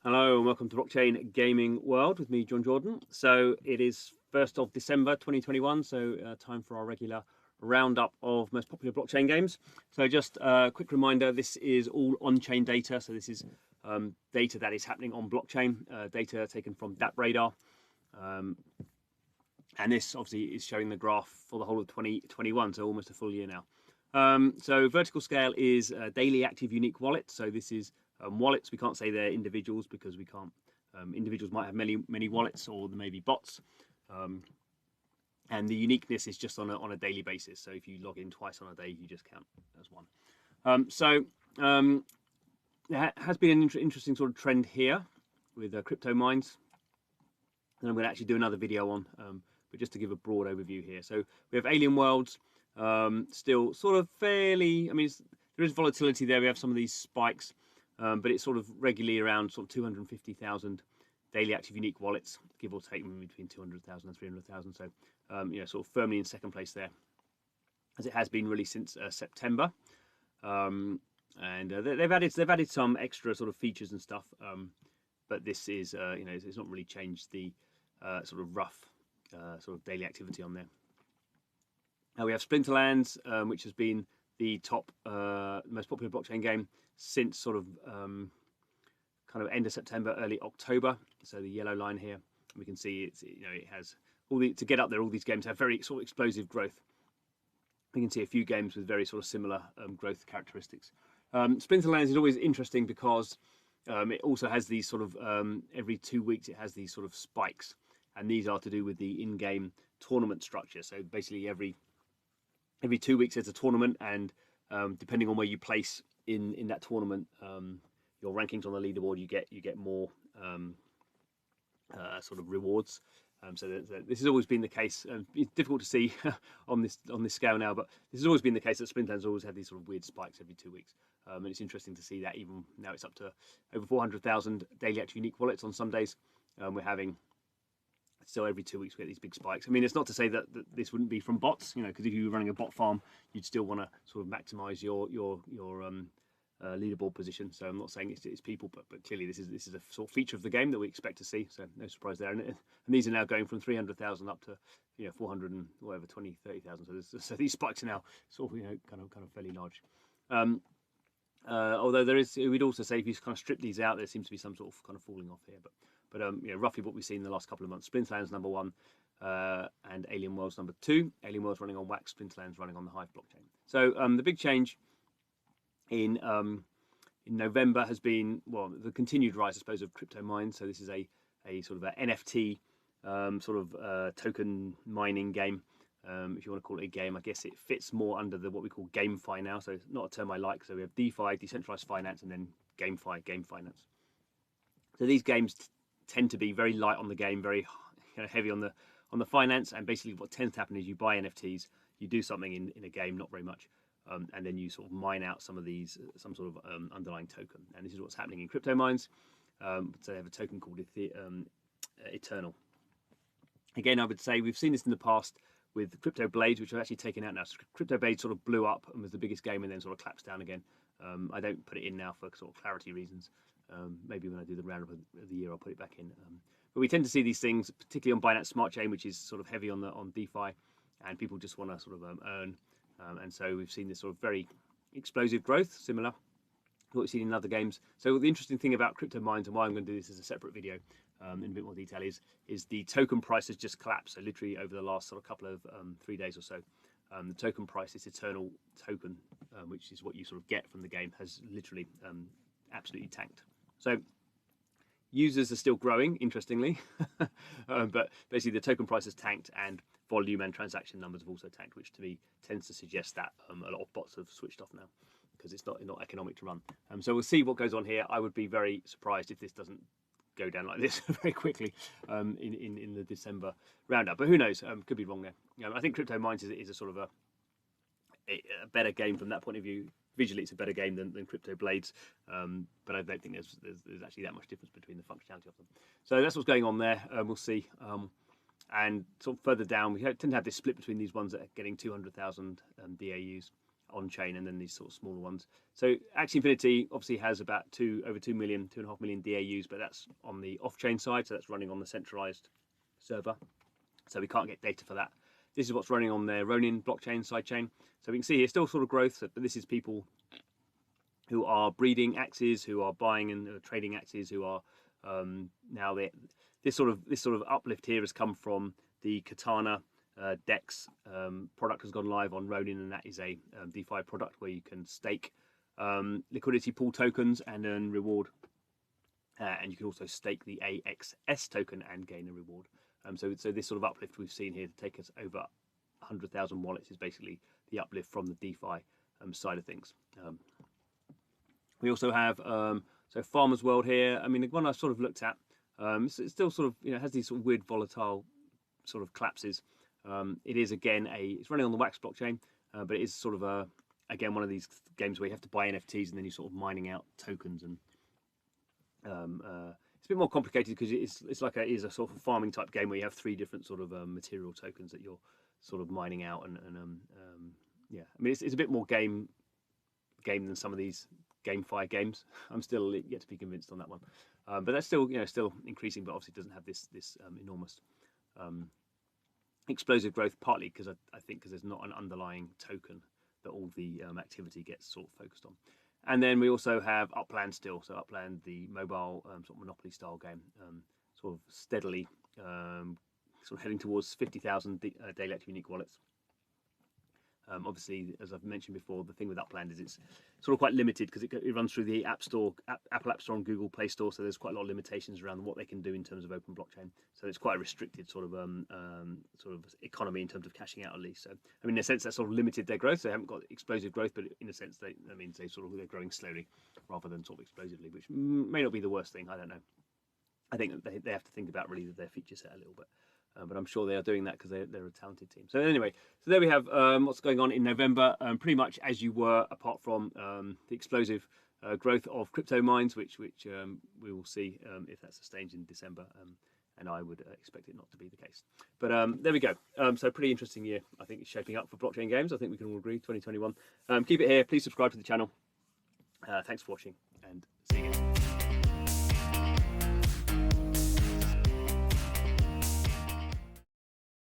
Hello and welcome to Blockchain Gaming World with me, John Jordan. So it is 1st of December 2021, so time for our regular roundup of most popular blockchain games. So just a quick reminder, this is all on-chain data. So this is data that is happening on blockchain, data taken from DappRadar. And this obviously is showing the graph for the whole of 2021, so almost a full year now. So vertical scale is daily active unique wallet. So this is wallets. We can't say they're individuals because we can't. Individuals might have many wallets, or there may be bots. And the uniqueness is just on a daily basis. So if you log in twice on a day, you just count as one. There has been an interesting sort of trend here with crypto mines, and I'm going to actually do another video on. But just to give a broad overview here. So we have Alien Worlds, still sort of fairly. I mean, there is volatility there. We have some of these spikes. But it's sort of regularly around sort of 250,000 daily active unique wallets, give or take between 200,000 and 300,000. So, sort of firmly in second place there, as it has been really since September. And they've added some extra sort of features and stuff. But this is, it's not really changed the sort of rough sort of daily activity on there. Now we have Splinter Lands, which has been the top most popular blockchain game since sort of kind of end of September, early October. So the yellow line here, we can see it's it has all to get up there. All these games have very sort of explosive growth. We can see a few games with very sort of similar growth characteristics. Splinter Lands is always interesting because it also has these sort of every 2 weeks it has these sort of spikes, and these are to do with the in-game tournament structure. So basically every 2 weeks there's a tournament, and depending on where you place in that tournament, your rankings on the leaderboard, you get more sort of rewards. So this has always been the case. It's difficult to see on this scale now, but this has always been the case that Splinter Lands always had these sort of weird spikes every 2 weeks. And it's interesting to see that even now it's up to over 400,000 daily active unique wallets on some days. We're having still every 2 weeks we get these big spikes. I mean, it's not to say that this wouldn't be from bots, because if you were running a bot farm, you'd still want to sort of maximize your leaderboard position. So I'm not saying it's people, but clearly this is a sort of feature of the game that we expect to see. So no surprise there. And these are now going from 300,000 up to 400 and whatever 20-30,000. So these spikes are now sort of kind of fairly large. Although we'd also say if you kind of strip these out, there seems to be some sort of kind of falling off here. But roughly what we've seen in the last couple of months: Splinter Lands number 1, and Alien Worlds number 2. Alien Worlds running on Wax, Splinter Lands running on the Hive blockchain. So the big change in November has been the continued rise, I suppose, of crypto mines. So this is a sort of an NFT token mining game. If you want to call it a game, I guess it fits more under what we call GameFi now. So it's not a term I like. So we have DeFi, decentralized finance, and then GameFi, game finance. So these games tend to be very light on the game, very heavy on the finance. And basically what tends to happen is you buy NFTs, you do something in a game, not very much, and then you sort of mine out some sort of underlying token. And this is what's happening in crypto mines. So they have a token called Eternal. Again, I would say we've seen this in the past with Crypto Blades, which are actually taken out now. So Crypto Blades sort of blew up and was the biggest game, and then sort of collapsed down again. I don't put it in now for sort of clarity reasons. Maybe when I do the roundup of the year, I'll put it back in. But we tend to see these things, particularly on Binance Smart Chain, which is sort of heavy on DeFi, and people just want to sort of earn. And so we've seen this sort of very explosive growth, similar to what we've seen in other games. So the interesting thing about crypto mines, and why I'm going to do this as a separate video in a bit more detail, is the token price has just collapsed. So literally over the last sort of couple of 3 days or so, the token price, this Eternal token, which is what you sort of get from the game, has literally absolutely tanked. So users are still growing, interestingly, but basically the token price has tanked, and volume and transaction numbers have also tanked, which to me tends to suggest that a lot of bots have switched off now because it's not economic to run. So we'll see what goes on here. I would be very surprised if this doesn't go down like this very quickly in the December roundup. But who knows? Could be wrong there. I think Crypto Mines is a sort of a better game from that point of view. Visually, it's a better game than Crypto Blades, but I don't think there's actually that much difference between the functionality of them. So that's what's going on there. We'll see. And sort of further down, we tend to have this split between these ones that are getting 200,000 DAUs, on chain, and then these sort of smaller ones. So Axie Infinity obviously has about over 2 million, 2.5 million DAUs, but that's on the off-chain side, so that's running on the centralized server. So we can't get data for that. This is what's running on their Ronin blockchain sidechain. So we can see here still sort of growth, but this is people who are breeding Axies, who are buying and trading Axies, who are now this sort of uplift here has come from the Katana DEX product has gone live on Ronin, and that is a DeFi product where you can stake liquidity pool tokens and earn reward, and you can also stake the AXS token and gain a reward. So this sort of uplift we've seen here to take us over 100,000 wallets is basically the uplift from the DeFi side of things. We also have so Farmers World here. I mean, the one I sort of looked at, it's still sort of has these sort of weird volatile sort of collapses. It is again it's running on the Wax blockchain, but it is sort of again one of these games where you have to buy NFTs and then you're sort of mining out tokens, and it's a bit more complicated because it's like it is a sort of farming type game where you have 3 different sort of material tokens that you're sort of mining out, and yeah, I mean it's a bit more game than some of these GameFi games. I'm still yet to be convinced on that one, but that's still still increasing, but obviously doesn't have this enormous explosive growth, partly because I think because there's not an underlying token that all the activity gets sort of focused on. And then we also have Upland still. So Upland, the mobile sort of Monopoly style game, sort of steadily sort of heading towards 50,000 daily active unique wallets. Obviously, as I've mentioned before, the thing with Upland is it's sort of quite limited because it runs through the App Store, Apple App Store and Google Play Store. So there's quite a lot of limitations around what they can do in terms of open blockchain. So it's quite a restricted sort of economy in terms of cashing out, at least. So I mean, in a sense, that sort of limited their growth. So they haven't got explosive growth, but in a sense, that means they're growing slowly rather than sort of explosively, which may not be the worst thing. I don't know. I think that they have to think about really their feature set a little bit. But I'm sure they are doing that because they're a talented team. So anyway, so there we have what's going on in November, pretty much as you were, apart from the explosive growth of crypto mines, which we will see if that sustains in December. And I would expect it not to be the case. But there we go. So pretty interesting year, I think, it's shaping up for blockchain games. I think we can all agree, 2021. Keep it here. Please subscribe to the channel. Thanks for watching, and see you again.